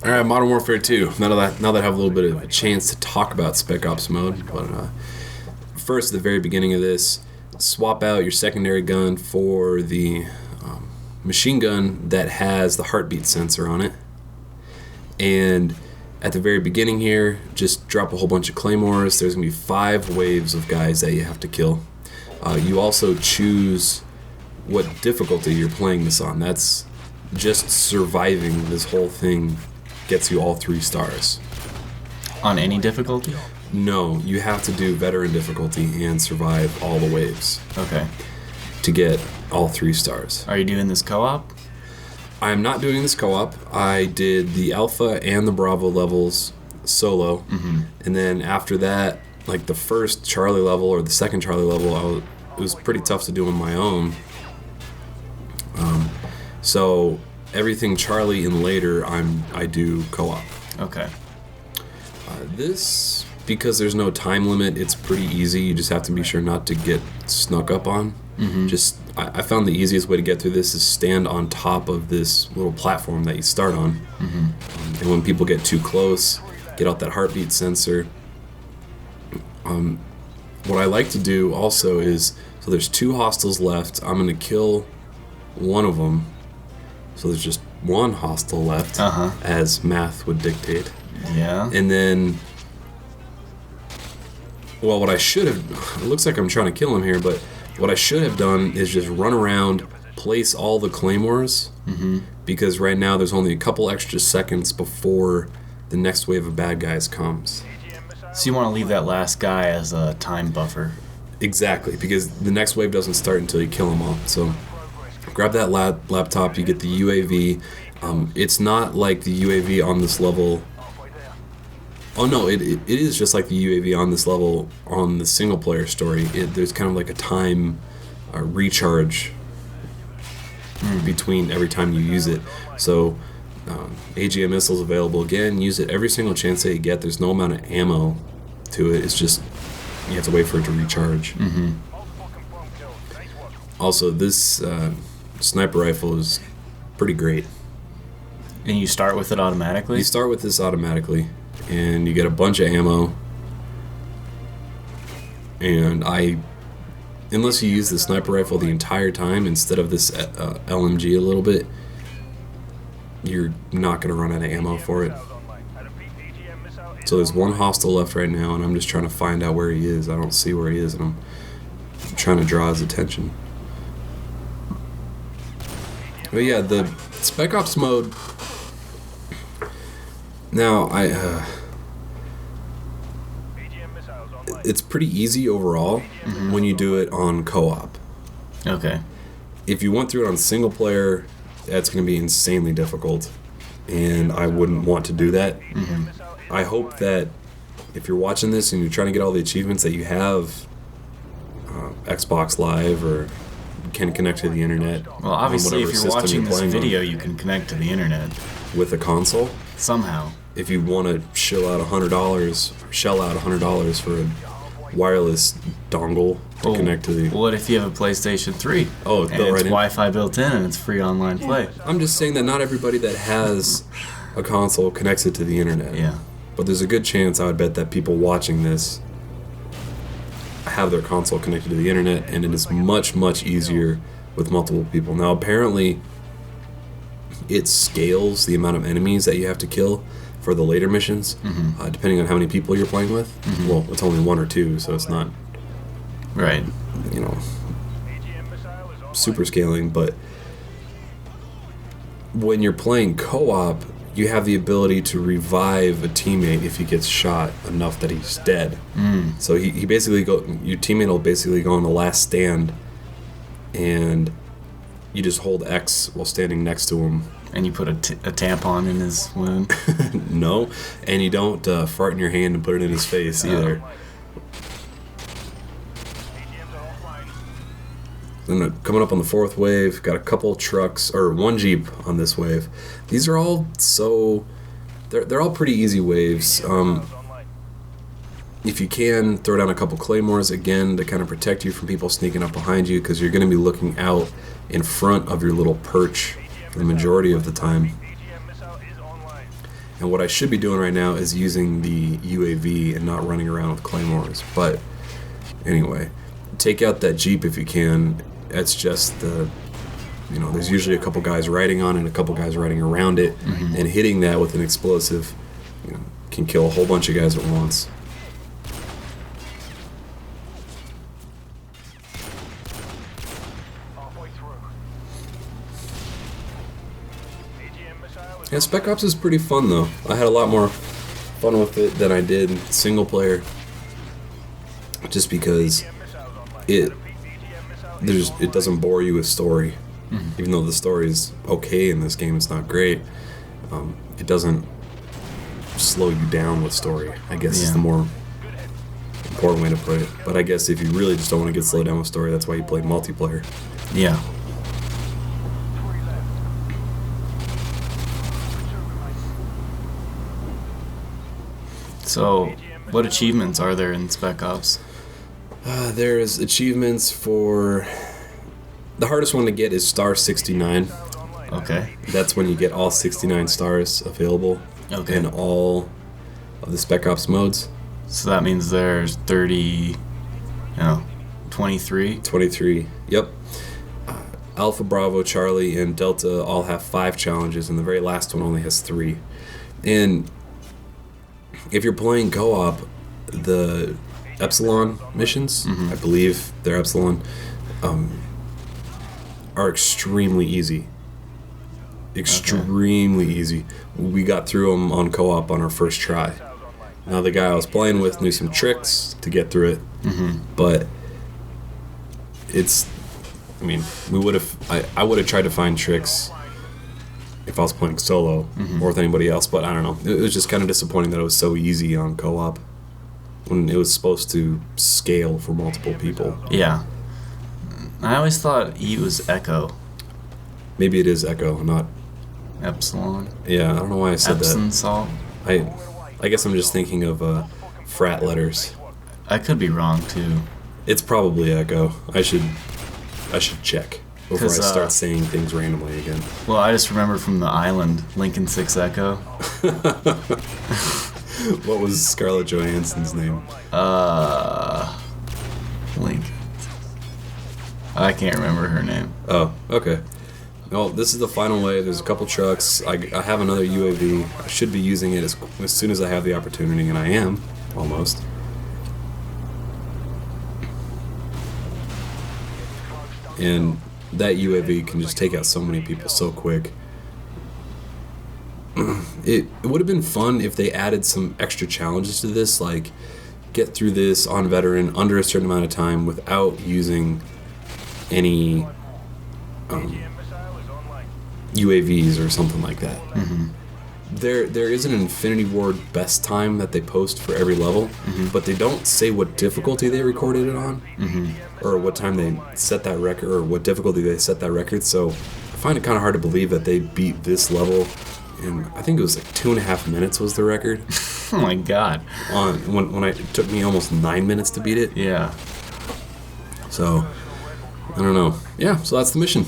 All right, Modern Warfare 2. Now that I have a little bit of a chance to talk about Spec Ops mode, but first, at the very beginning of this, swap out your secondary gun for the machine gun that has the heartbeat sensor on it. And at the very beginning here, just drop a whole bunch of claymores. There's going to be 5 waves of guys that you have to kill. You also choose what difficulty you're playing this on. That's just surviving this whole thing gets you all 3 stars. On any difficulty? No, you have to do veteran difficulty and survive all the waves. Okay. To get all 3 stars. Are you doing this co-op? I'm not doing this co-op. I did the Alpha and the Bravo levels solo. Mm-hmm. And then after that, like the first Charlie level or the second Charlie level, it was pretty tough to do on my own. So everything Charlie and later, I do co-op. Okay. This, because there's no time limit, it's pretty easy. You just have to be sure not to get snuck up on. Mm-hmm. I found the easiest way to get through this is stand on top of this little platform that you start on. Mm-hmm. And when people get too close, get out that heartbeat sensor. What I like to do also is, so there's 2 hostiles left. I'm going to kill one of them. So there's just 1 hostile left, as math would dictate. Yeah. And then, well, what I should have, it looks like I'm trying to kill him here, but what I should have done is just run around, place all the claymores, because right now there's only a couple extra seconds before the next wave of bad guys comes. So you want to leave that last guy as a time buffer. Exactly, because the next wave doesn't start until you kill them all. So grab that laptop, you get the UAV. It's not like the UAV on this level. Oh no, it is just like the UAV on this level on the single player story. There's kind of like a time recharge between every time you use it. So AGM missiles available again. Use it every single chance that you get. There's no amount of ammo to it. It's just you have to wait for it to recharge. Mm-hmm. Also, this sniper rifle is pretty great. And you start with it automatically? You start with this automatically, and you get a bunch of ammo. And unless you use the sniper rifle the entire time instead of this LMG a little bit, you're not going to run out of ammo for it. So there's 1 hostile left right now, and I'm just trying to find out where he is. I don't see where he is, and I'm trying to draw his attention. But yeah, the Spec Ops mode. Now, it's pretty easy overall when you do it on co-op. Okay. If you went through it on single player, that's going to be insanely difficult, and I wouldn't want to do that. Mm-hmm. I hope that if you're watching this and you're trying to get all the achievements, that you have Xbox Live or can connect to the internet. Well, obviously, if you're watching this video, you can connect to the internet. With a console? Somehow. If you want to shell out $100 for a wireless dongle to connect to the... What if you have a PlayStation 3? Oh, it's and built it's right in. Wi-Fi built in and it's free online play. I'm just saying that not everybody that has a console connects it to the internet. Yeah. But there's a good chance, I would bet, that people watching this have their console connected to the internet, and it is much, much easier with multiple people. Now, apparently, it scales the amount of enemies that you have to kill for the later missions, depending on how many people you're playing with. Mm-hmm. Well, it's only 1 or 2, so it's not, right, super scaling. But when you're playing co-op, you have the ability to revive a teammate if he gets shot enough that he's dead. So he basically your teammate will basically go on the last stand, and you just hold X while standing next to him. And you put a tampon in his wound? No, and you don't fart in your hand and put it in his face either. Then coming up on the 4th wave, got a couple trucks, or 1 Jeep on this wave. These are all they're all pretty easy waves. If you can, throw down a couple claymores again to kind of protect you from people sneaking up behind you, because you're going to be looking out in front of your little perch for the majority of the time. And what I should be doing right now is using the UAV and not running around with claymores. But anyway, take out that Jeep if you can. It's just there's usually a couple guys riding on it and a couple guys riding around it, and hitting that with an explosive can kill a whole bunch of guys at once. Yeah, Spec Ops is pretty fun though. I had a lot more fun with it than I did single player, just because it doesn't bore you with story. Even though the story is okay in this game, it's not great. It doesn't slow you down with story, I guess is the more important way to put it. But I guess if you really just don't want to get slowed down with story, that's why you play multiplayer. Yeah. So, what achievements are there in Spec Ops? There's achievements for... The hardest one to get is star 69. Okay. That's when you get all 69 stars available in all of the Spec Ops modes. So that means there's 23? 23, yep. Alpha, Bravo, Charlie, and Delta all have 5 challenges, and the very last one only has 3. And if you're playing co-op, the Epsilon missions, I believe they're Epsilon, are extremely easy. Extremely easy. We got through them on co-op on our first try. Now the guy I was playing with knew some tricks to get through it, but we would have. I would have tried to find tricks if I was playing solo or with anybody else, but I don't know. It was just kind of disappointing that it was so easy on co-op when it was supposed to scale for multiple people. Yeah. I always thought he was Echo. Maybe it is Echo, not Epsilon. Yeah, I don't know why I said Epsom salt. that. I guess I'm just thinking of frat letters. I could be wrong too. It's probably Echo. I should check before I 'Cause, start saying things randomly again. Well, I just remember from the island, Lincoln 6 Echo. What was Scarlett Johansson's name? Lincoln. I can't remember her name. Oh, okay. Well, this is the final wave. There's a couple trucks. I have another UAV. I should be using it as soon as I have the opportunity, and I am, almost. And that UAV can just take out so many people so quick. It would have been fun if they added some extra challenges to this, like get through this on veteran under a certain amount of time without using any UAVs or something like that. There is an Infinity Ward best time that they post for every level, but they don't say what difficulty they recorded it on, or what time they set that record, or what difficulty they set that record. So I find it kind of hard to believe that they beat this level in, I think it was like 2.5 minutes was the record. Oh my god. It took me almost 9 minutes to beat it. Yeah. So I don't know. Yeah, so that's the mission.